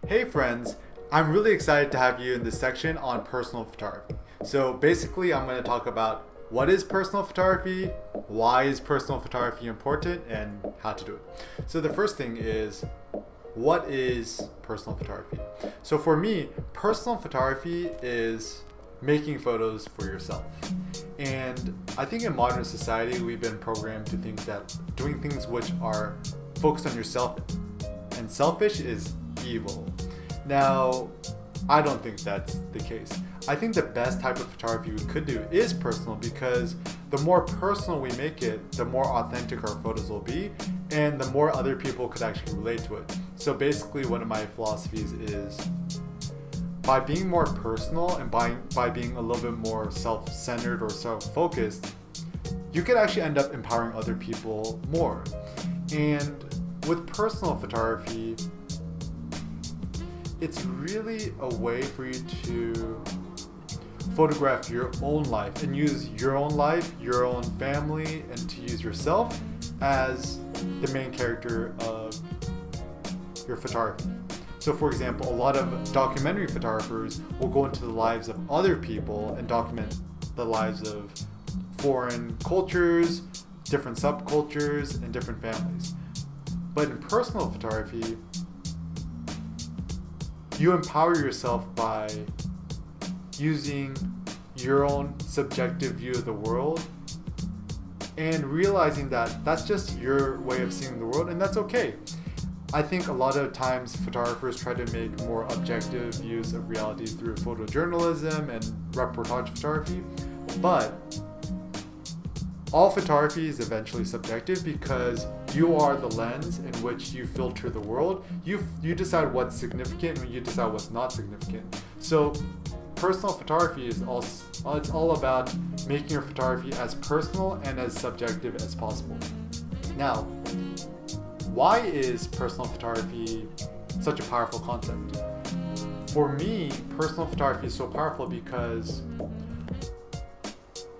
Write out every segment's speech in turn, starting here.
Hey friends, I'm really excited to have you in this section on personal photography. So basically I'm going to talk about what is personal photography, why is personal photography important, and how to do it. So the first thing is, what is personal photography? So for me, personal photography is making photos for yourself. And I think in modern society, we've been programmed to think that doing things which are focused on yourself and selfish is evil. Now, I don't think that's the case. I think the best type of photography we could do is personal because the more personal we make it, the more authentic our photos will be and the more other people could actually relate to it. So basically one of my philosophies is by being more personal and by being a little bit more self-centered or self-focused, you could actually end up empowering other people more. And with personal photography, it's really a way for you to photograph your own life and use your own life, your own family, and to use yourself as the main character of your photography. So for example, a lot of documentary photographers will go into the lives of other people and document the lives of foreign cultures, different subcultures, and different families. But in personal photography, you empower yourself by using your own subjective view of the world and realizing that that's just your way of seeing the world, and that's okay. I think a lot of times photographers try to make more objective views of reality through photojournalism and reportage photography, but all photography is eventually subjective because you are the lens in which you filter the world. You decide what's significant and you decide what's not significant. So personal photography is it's all about making your photography as personal and as subjective as possible. Now, why is personal photography such a powerful concept? For me, personal photography is so powerful because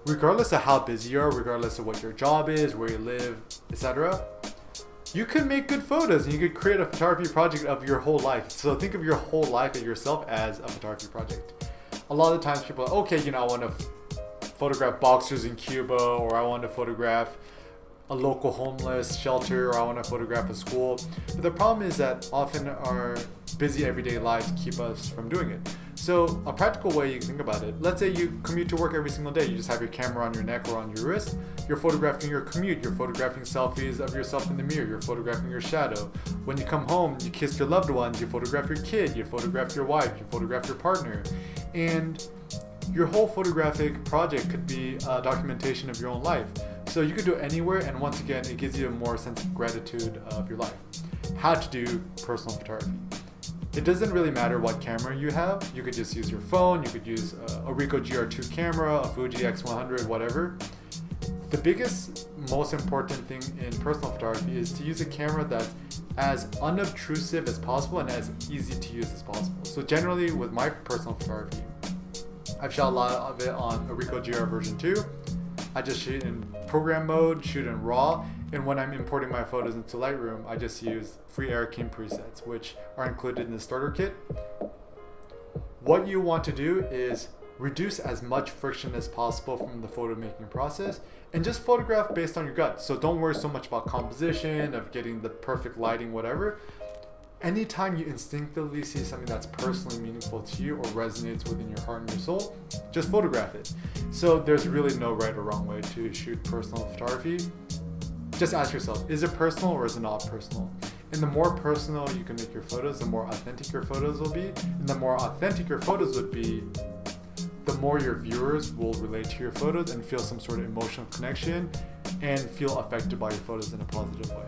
regardless of how busy you are, regardless of what your job is, where you live, etc., you can make good photos and you could create a photography project of your whole life. So think of your whole life and yourself as a photography project. A lot of the times people are, okay, I want to photograph boxers in Cuba, or I want to photograph a local homeless shelter, or I want to photograph a school. But the problem is that often our busy everyday lives keep us from doing it. So a practical way you can think about it, let's say you commute to work every single day, you just have your camera on your neck or on your wrist, you're photographing your commute, you're photographing selfies of yourself in the mirror, you're photographing your shadow. When you come home, you kiss your loved ones, you photograph your kid, you photograph your wife, you photograph your partner. And your whole photographic project could be a documentation of your own life. So you could do it anywhere, and once again, it gives you a more sense of gratitude of your life. How to do personal photography. It doesn't really matter what camera you have. You could just use your phone, you could use a Ricoh GR2 camera, a Fuji X100, whatever. The biggest, most important thing in personal photography is to use a camera that's as unobtrusive as possible and as easy to use as possible. So generally with my personal photography, I've shot a lot of it on a Ricoh GR version 2. I just shoot in program mode, shoot in RAW, and when I'm importing my photos into Lightroom, I just use free Airkin presets, which are included in the starter kit. What you want to do is reduce as much friction as possible from the photo making process and just photograph based on your gut. So don't worry so much about composition, of getting the perfect lighting, whatever. Anytime you instinctively see something that's personally meaningful to you or resonates within your heart and your soul, just photograph it. So there's really no right or wrong way to shoot personal photography. Just ask yourself, is it personal or is it not personal? And the more personal you can make your photos, the more authentic your photos will be. And the more authentic your photos would be, the more your viewers will relate to your photos and feel some sort of emotional connection and feel affected by your photos in a positive way.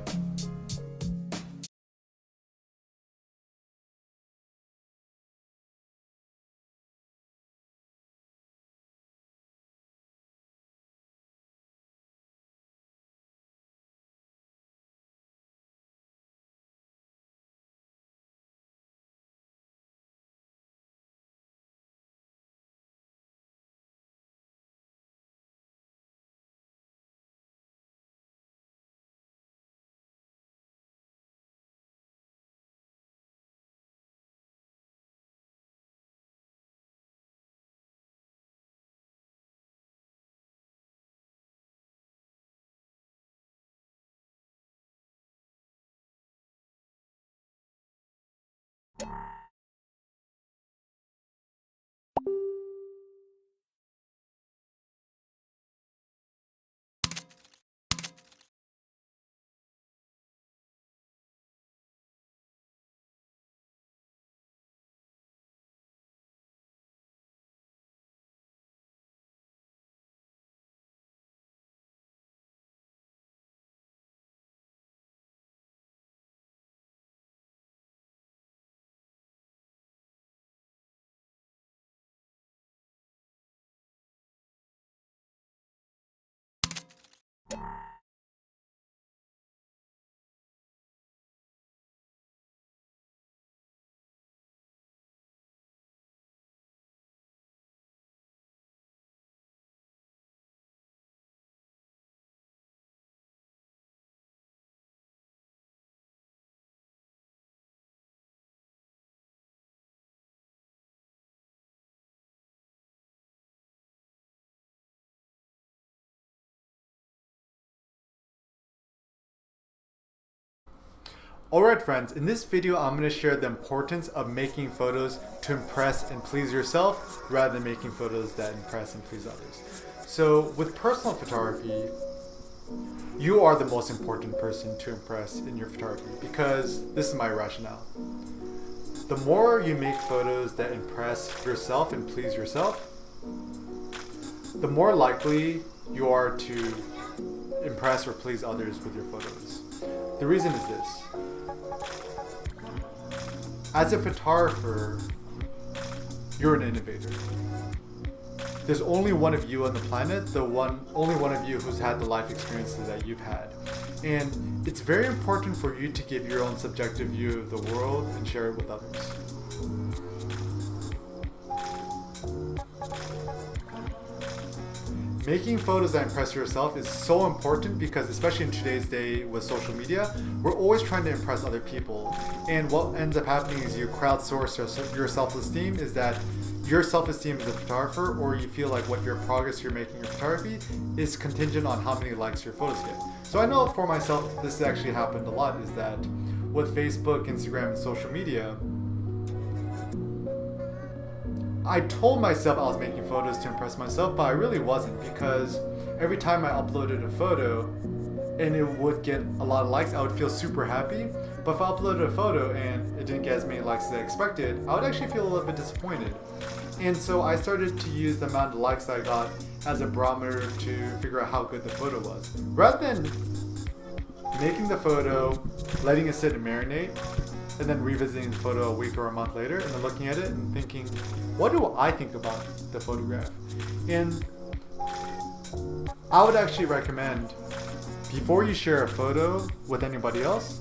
Alright friends, in this video I'm going to share the importance of making photos to impress and please yourself rather than making photos that impress and please others. So with personal photography, you are the most important person to impress in your photography because this is my rationale. The more you make photos that impress yourself and please yourself, the more likely you are to impress or please others with your photos. The reason is this. As a photographer, you're an innovator. There's only one of you on the planet, only one of you who's had the life experiences that you've had. And it's very important for you to give your own subjective view of the world and share it with others. Making photos that impress yourself is so important because especially in today's day with social media, we're always trying to impress other people. And what ends up happening is you crowdsource your self-esteem, is that your self-esteem as a photographer, or you feel like what your progress you're making in your photography is contingent on how many likes your photos get. So I know for myself, this actually happened a lot, is that with Facebook, Instagram, and social media, I told myself I was making photos to impress myself, but I really wasn't, because every time I uploaded a photo and it would get a lot of likes, I would feel super happy. But if I uploaded a photo and it didn't get as many likes as I expected, I would actually feel a little bit disappointed. And so I started to use the amount of likes I got as a barometer to figure out how good the photo was. Rather than making the photo, letting it sit and marinate, and then revisiting the photo a week or a month later, and then looking at it and thinking, what do I think about the photograph? And I would actually recommend, before you share a photo with anybody else,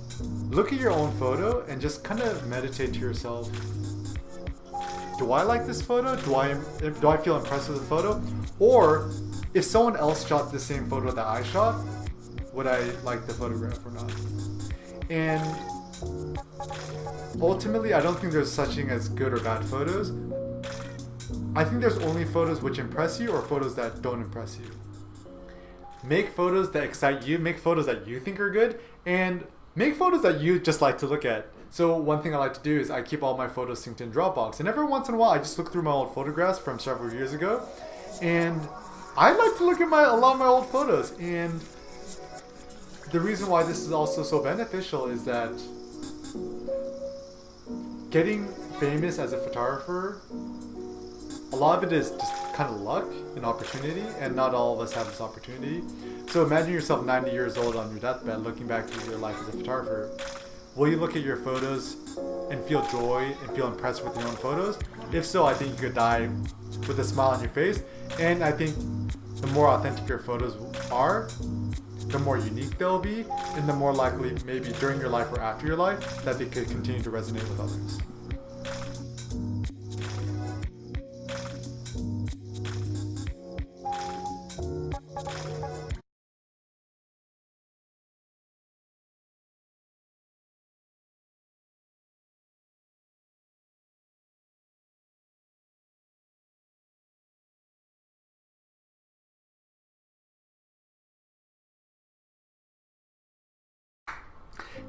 look at your own photo and just kind of meditate to yourself. Do I like this photo? Do I feel impressed with the photo? Or if someone else shot the same photo that I shot, would I like the photograph or not? And ultimately, I don't think there's such thing as good or bad photos. I think there's only photos which impress you or photos that don't impress you. Make photos that excite you, make photos that you think are good, and make photos that you just like to look at. So one thing I like to do is I keep all my photos synced in Dropbox, and every once in a while I just look through my old photographs from several years ago, and I like to look at a lot of my old photos. And the reason why this is also so beneficial is that getting famous as a photographer, a lot of it is just kind of luck and opportunity, and not all of us have this opportunity. So imagine yourself 90 years old on your deathbed looking back at your life as a photographer. Will you look at your photos and feel joy and feel impressed with your own photos? If so, I think you could die with a smile on your face. And I think the more authentic your photos are, the more unique they'll be, and the more likely, maybe during your life or after your life, that they could continue to resonate with others.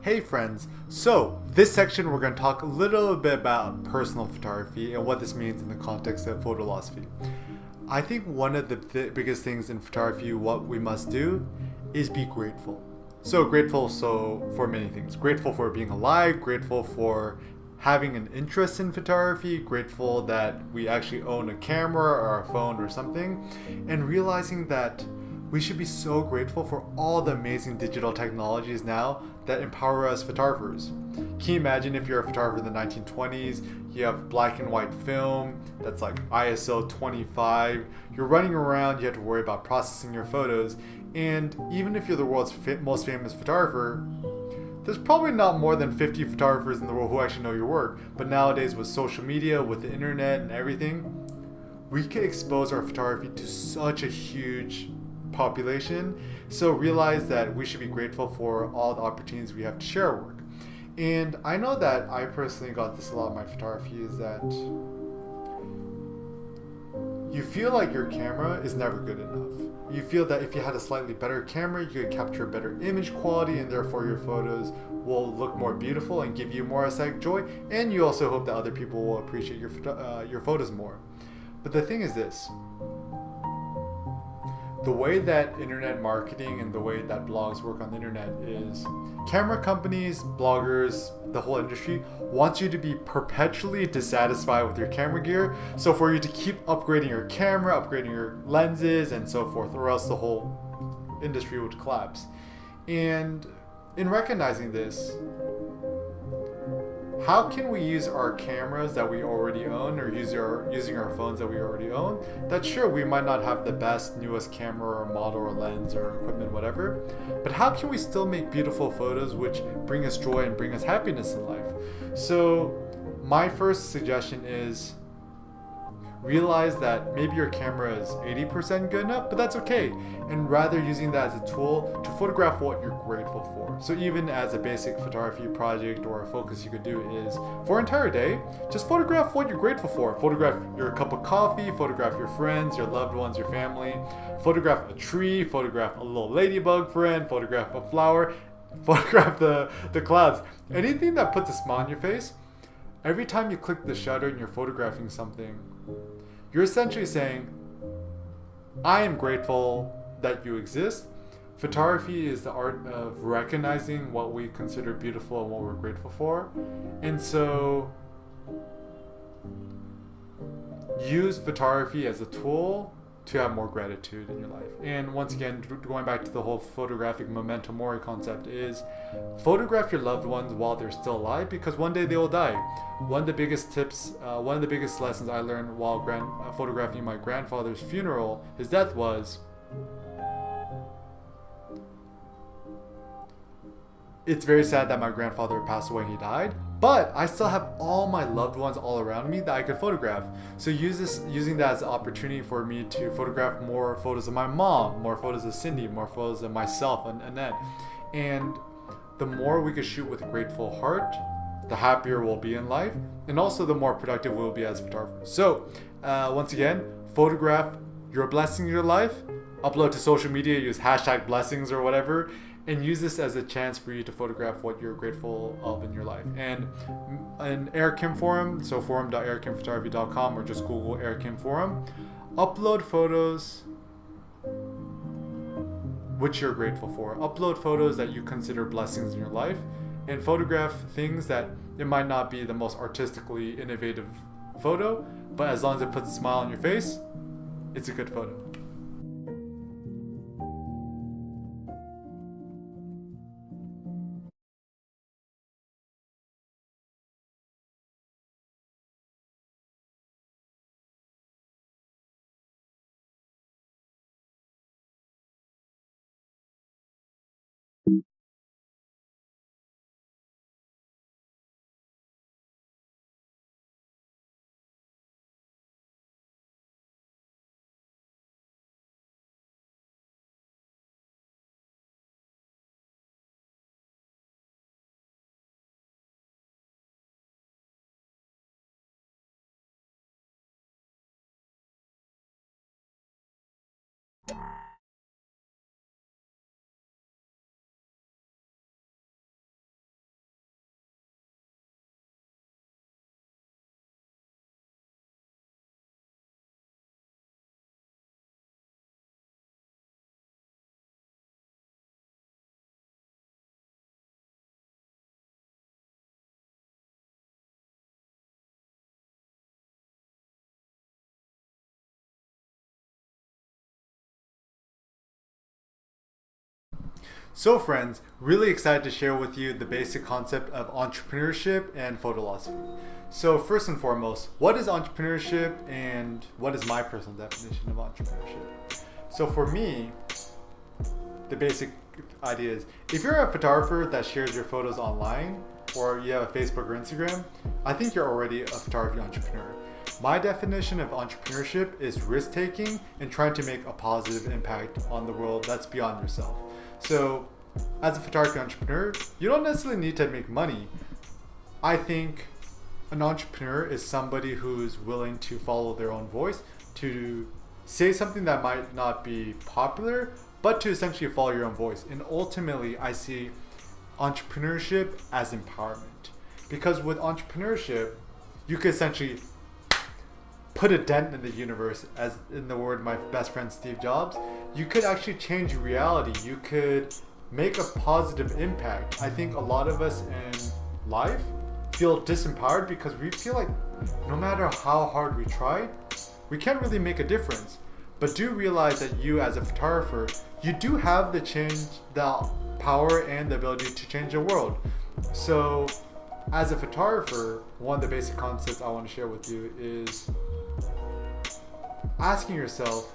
Hey friends, so this section we're going to talk a little bit about personal photography and what this means in the context of photolosophy. I think one of the biggest things in photography, what we must do, is be grateful. So grateful for many things. Grateful for being alive, grateful for having an interest in photography, grateful that we actually own a camera or a phone or something, and realizing that we should be so grateful for all the amazing digital technologies now that empower us photographers. Can you imagine if you're a photographer in the 1920s, you have black and white film that's like ISO 25, you're running around, you have to worry about processing your photos, And even if you're the world's most famous photographer, there's probably not more than 50 photographers in the world who actually know your work. But nowadays with social media, with the internet and everything, we can expose our photography to such a huge population. So realize that we should be grateful for all the opportunities we have to share our work. And I know that I personally got this a lot in my photography, is that you feel like your camera is never good enough. You feel that if you had a slightly better camera, you could capture better image quality, and therefore your photos will look more beautiful and give you more aesthetic joy. And you also hope that other people will appreciate your photos more. But the thing is this: the way that internet marketing and the way that blogs work on the internet is camera companies, bloggers, the whole industry wants you to be perpetually dissatisfied with your camera gear. So for you to keep upgrading your camera, upgrading your lenses and so forth, or else the whole industry would collapse. And in recognizing this, how can we use our cameras that we already own, or using our phones that we already own? That's sure, we might not have the best, newest camera or model or lens or equipment, whatever, but how can we still make beautiful photos which bring us joy and bring us happiness in life? So my first suggestion is realize that maybe your camera is 80% good enough, but that's okay. And rather using that as a tool to photograph what you're grateful for. So even as a basic photography project or a focus you could do is for an entire day, just photograph what you're grateful for. Photograph your cup of coffee, photograph your friends, your loved ones, your family, photograph a tree, photograph a little ladybug friend, photograph a flower, photograph the clouds. Anything that puts a smile on your face. Every time you click the shutter and you're photographing something, you're essentially saying, I am grateful that you exist. Photography is the art of recognizing what we consider beautiful and what we're grateful for. And so use photography as a tool to have more gratitude in your life. And once again, going back to the whole photographic memento mori concept, is photograph your loved ones while they're still alive, because one day they will die. One of the biggest lessons I learned while photographing my grandfather's funeral, his death, was it's very sad that my grandfather passed away and he died, but I still have all my loved ones all around me that I could photograph. So using that as an opportunity for me to photograph more photos of my mom, more photos of Cindy, more photos of myself and Annette. And the more we could shoot with a grateful heart, the happier we'll be in life, and also the more productive we'll be as photographers. So once again, photograph your blessings in your life, upload to social media, use #blessings or whatever, and use this as a chance for you to photograph what you're grateful of in your life. And an Eric Kim forum, so forum.ericKimphotography.com, or just Google Eric Kim forum, upload photos which you're grateful for. Upload photos that you consider blessings in your life, and photograph things that it might not be the most artistically innovative photo, but as long as it puts a smile on your face, it's a good photo. So friends, really excited to share with you the basic concept of entrepreneurship and photolosophy. So first and foremost, what is entrepreneurship and what is my personal definition of entrepreneurship? So for me, the basic idea is, if you're a photographer that shares your photos online, or you have a Facebook or Instagram, I think you're already a photography entrepreneur. My definition of entrepreneurship is risk-taking and trying to make a positive impact on the world that's beyond yourself. So, as a photography entrepreneur, you don't necessarily need to make money. I think an entrepreneur is somebody who's willing to follow their own voice, to say something that might not be popular, but to essentially follow your own voice. And ultimately, I see entrepreneurship as empowerment. Because with entrepreneurship, you could essentially put a dent in the universe, as in the word my best friend Steve Jobs. You could actually change reality. You could make a positive impact. I think a lot of us in life feel disempowered because we feel like no matter how hard we try, we can't really make a difference. But do realize that you as a photographer, you do have the power and the ability to change the world. So as a photographer, one of the basic concepts I want to share with you is asking yourself,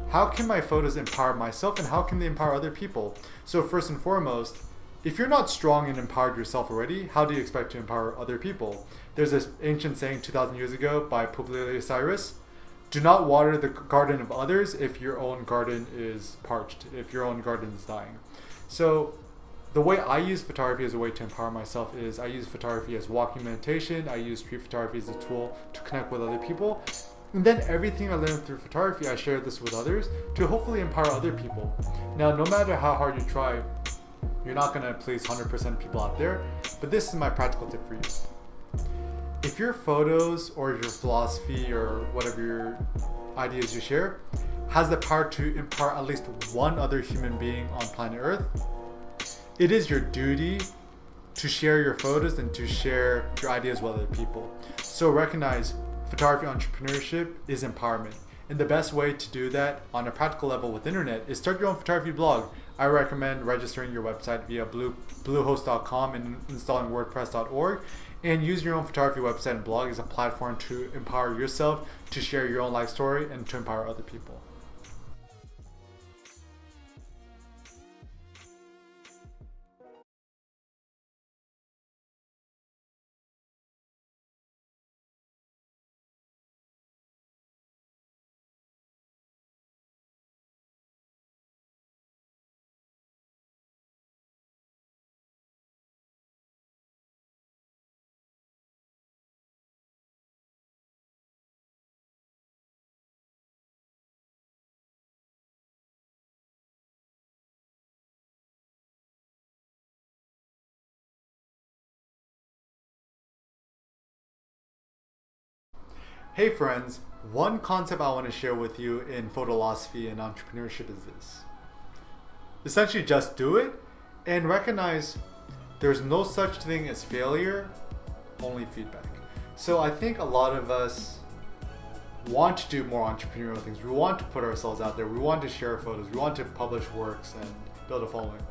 how can my photos empower myself and how can they empower other people? So first and foremost, if you're not strong and empowered yourself already, how do you expect to empower other people? There's this ancient saying 2,000 years ago by Publius Cyrus: do not water the garden of others if your own garden is parched, if your own garden is dying. So the way I use photography as a way to empower myself is I use photography as walking meditation. I use street photography as a tool to connect with other people. And then everything I learned through photography, I share this with others to hopefully empower other people. Now, no matter how hard you try, you're not going to please 100% of people out there, but this is my practical tip for you. If your photos or your philosophy or whatever your ideas you share has the power to empower at least one other human being on planet Earth, it is your duty to share your photos and to share your ideas with other people. So recognize photography entrepreneurship is empowerment. And the best way to do that on a practical level with internet is start your own photography blog. I recommend registering your website via bluehost.com and installing wordpress.org, and use your own photography website and blog as a platform to empower yourself, to share your own life story, and to empower other people. Hey friends, one concept I want to share with you in photolosophy and entrepreneurship is this. Essentially just do it and recognize there's no such thing as failure, only feedback. So I think a lot of us want to do more entrepreneurial things. We want to put ourselves out there. We want to share photos. We want to publish works and build a following.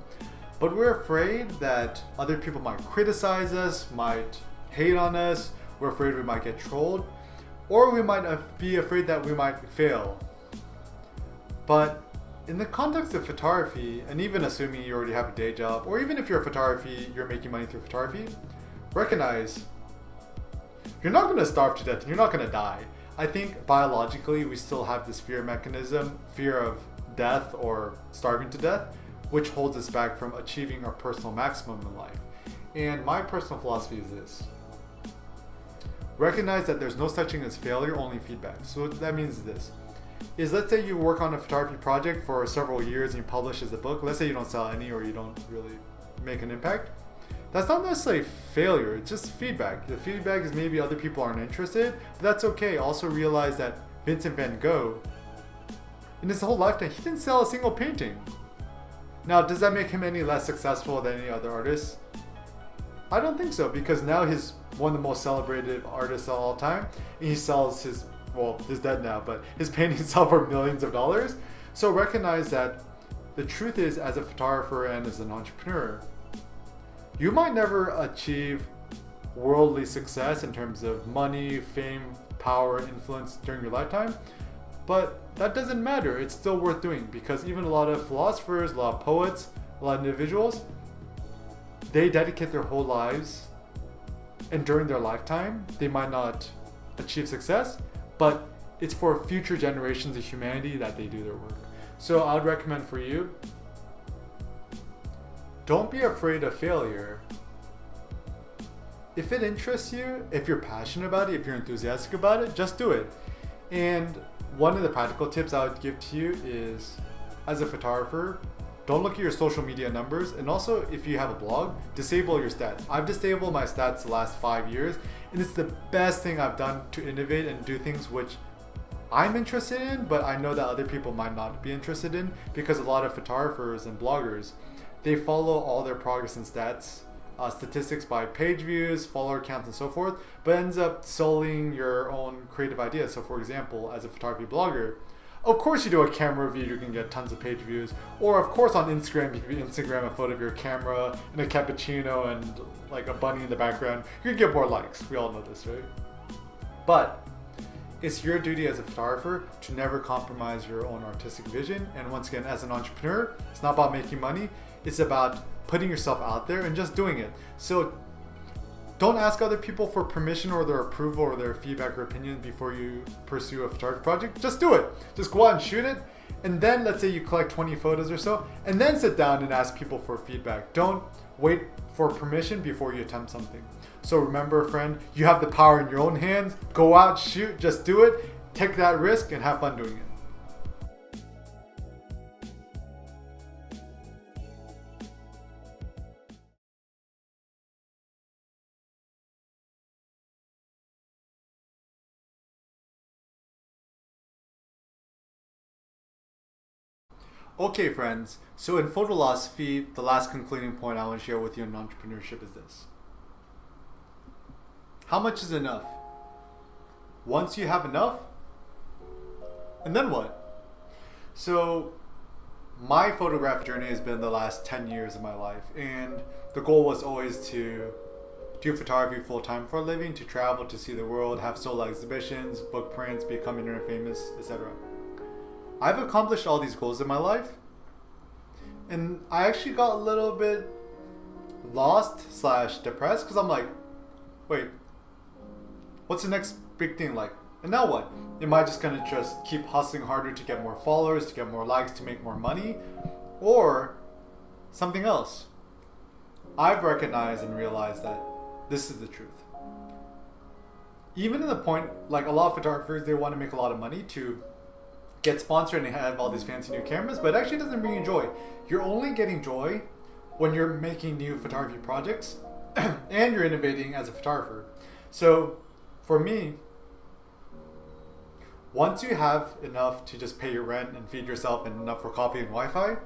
But we're afraid that other people might criticize us, might hate on us. We're afraid we might get trolled. Or we might be afraid that we might fail. But in the context of photography, and even assuming you already have a day job, or even if you're a photography, you're making money through photography, recognize you're not going to starve to death and you're not going to die. I think biologically we still have this fear mechanism, fear of death or starving to death, which holds us back from achieving our personal maximum in life. And my personal philosophy is this. Recognize that there's no such thing as failure, only feedback. So what that means is this. Let's say you work on a photography project for several years and you publish as a book. Let's say you don't sell any or you don't really make an impact. That's not necessarily failure, it's just feedback. The feedback is maybe other people aren't interested, but that's okay. Also realize that Vincent van Gogh, in his whole lifetime, he didn't sell a single painting. Now, does that make him any less successful than any other artist? I don't think so, because now he's one of the most celebrated artists of all time, and he sells his, well, he's dead now, but his paintings sell for millions of dollars. So recognize that the truth is, as a photographer and as an entrepreneur, you might never achieve worldly success in terms of money, fame, power, influence during your lifetime, but that doesn't matter. It's still worth doing, because even a lot of philosophers, a lot of poets, a lot of individuals, they dedicate their whole lives, and during their lifetime, they might not achieve success, but it's for future generations of humanity that they do their work. So I would recommend for you, don't be afraid of failure. If it interests you, if you're passionate about it, if you're enthusiastic about it, just do it. And one of the practical tips I would give to you is, as a photographer, don't look at your social media numbers, and also if you have a blog, disable your stats. I've disabled my stats the last 5 years, and it's the best thing I've done to innovate and do things which I'm interested in, but I know that other people might not be interested in, because a lot of photographers and bloggers, they follow all their progress and stats, statistics by page views, follower counts, and so forth, but ends up sullying your own creative ideas. So for example, as a photography blogger, of course you do a camera review, you can get tons of page views. Or of course on Instagram, if you Instagram a photo of your camera and a cappuccino and like a bunny in the background, you can get more likes. We all know this, right? But it's your duty as a photographer to never compromise your own artistic vision. And once again, as an entrepreneur, it's not about making money. It's about putting yourself out there and just doing it. So don't ask other people for permission or their approval or their feedback or opinion before you pursue a photography project. Just do it. Just go out and shoot it. And then let's say you collect 20 photos or so, and then sit down and ask people for feedback. Don't wait for permission before you attempt something. So remember, friend, you have the power in your own hands. Go out, shoot, just do it. Take that risk and have fun doing it. Okay, friends, so in photolosophy, the last concluding point I want to share with you in entrepreneurship is this. How much is enough? Once you have enough, and then what? So my photographic journey has been the last 10 years of my life, and the goal was always to do photography full-time for a living, to travel, to see the world, have solo exhibitions, book prints, become internet famous, etc. I've accomplished all these goals in my life, and I actually got a little bit lost / depressed, because I'm like, wait, what's the next big thing like? And now what? Am I just gonna just keep hustling harder to get more followers, to get more likes, to make more money? Or something else? I've recognized and realized that this is the truth. Even in the point, like a lot of photographers, they want to make a lot of money to get sponsored and have all these fancy new cameras, but it actually doesn't bring you joy. You're only getting joy when you're making new photography projects and you're innovating as a photographer. So for me, once you have enough to just pay your rent and feed yourself and enough for coffee and Wi-Fi,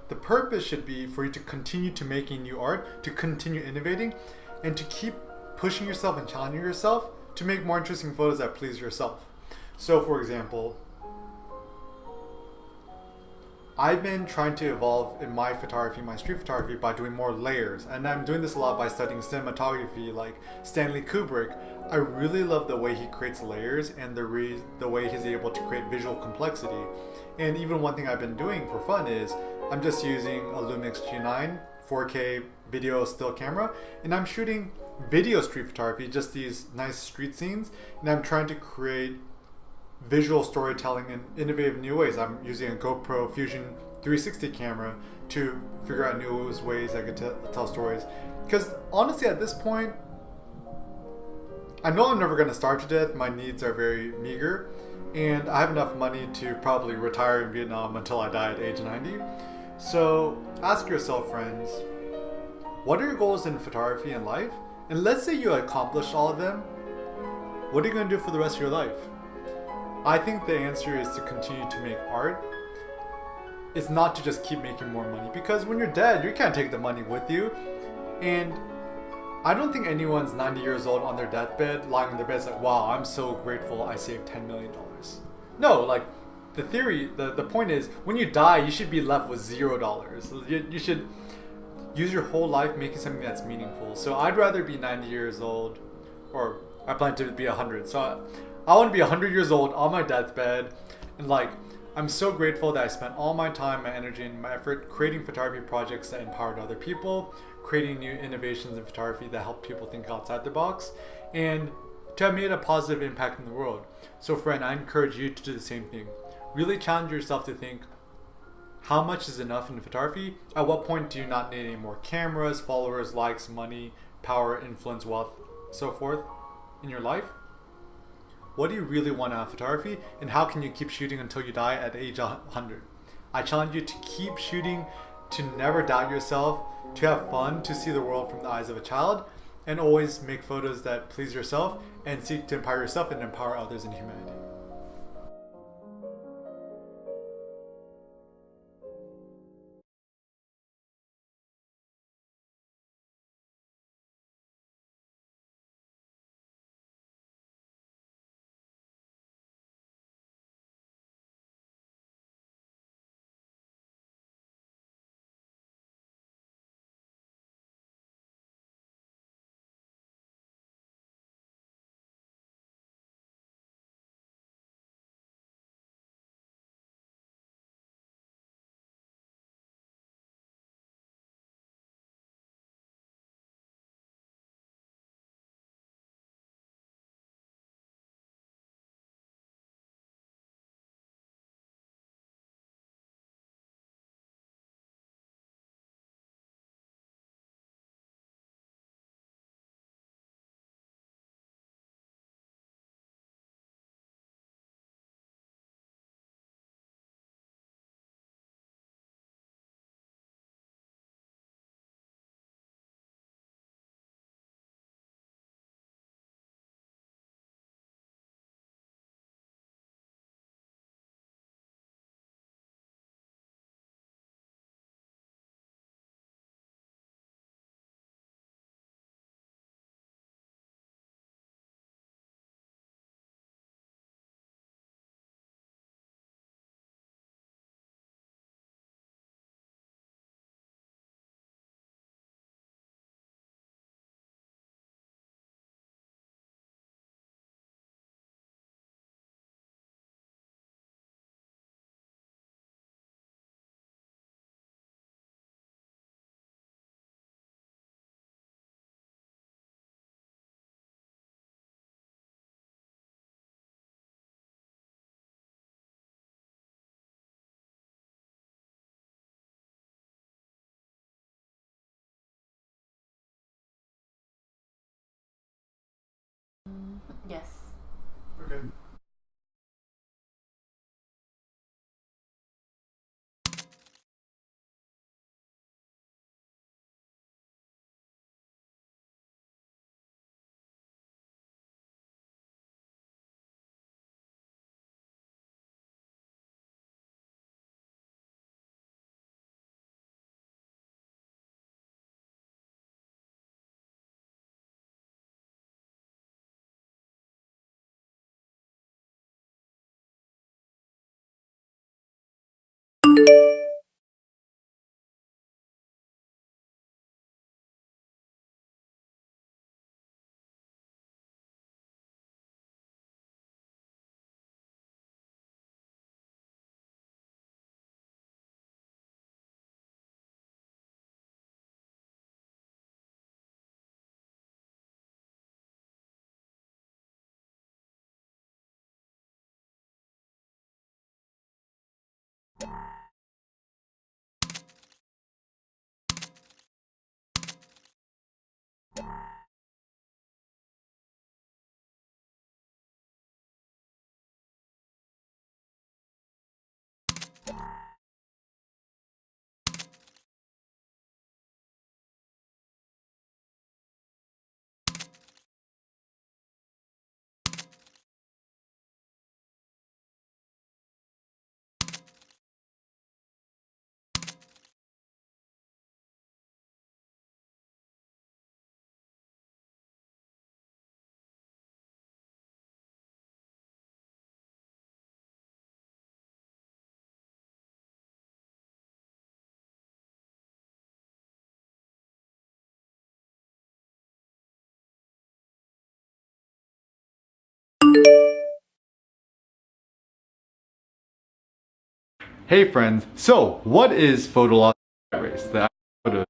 the purpose should be for you to continue to making new art, to continue innovating, and to keep pushing yourself and challenging yourself to make more interesting photos that please yourself. So for example, I've been trying to evolve in my photography, my street photography, by doing more layers. And I'm doing this a lot by studying cinematography like Stanley Kubrick. I really love the way he creates layers and the way he's able to create visual complexity. And even one thing I've been doing for fun is I'm just using a Lumix G9 4K video still camera, and I'm shooting video street photography, just these nice street scenes, and I'm trying to create visual storytelling in innovative new ways. I'm using a GoPro Fusion 360 camera to figure out new ways I could tell stories. Because honestly, at this point, I know I'm never going to starve to death. My needs are very meager, and I have enough money to probably retire in Vietnam until I die at age 90. So ask yourself, friends, what are your goals in photography and life? And let's say you accomplish all of them. What are you going to do for the rest of your life? I think the answer is to continue to make art. It's not to just keep making more money, because when you're dead, you can't take the money with you. And I don't think anyone's 90 years old on their deathbed, lying in their bed, is like, wow, I'm so grateful I saved $10 million. No, like the theory, the point is, when you die, you should be left with $0. You should use your whole life making something that's meaningful. So I'd rather be 90 years old, or I plan to be 100. So I want to be 100 years old on my deathbed, And like, I'm so grateful that I spent all my time, my energy, and my effort creating photography projects that empowered other people, creating new innovations in photography that help people think outside the box, and to have made a positive impact in the world. So friend, I encourage you to do the same thing. Really challenge yourself to think, how much is enough in photography? At what point do you not need any more cameras, followers, likes, money, power, influence, wealth, so forth in your life? What do you really want out of photography, and how can you keep shooting until you die at age 100? I challenge you to keep shooting, to never doubt yourself, to have fun, to see the world from the eyes of a child, and always make photos that please yourself and seek to empower yourself and empower others in humanity. Yes. Okay. Hey friends, so what is photolosophy race? The photo.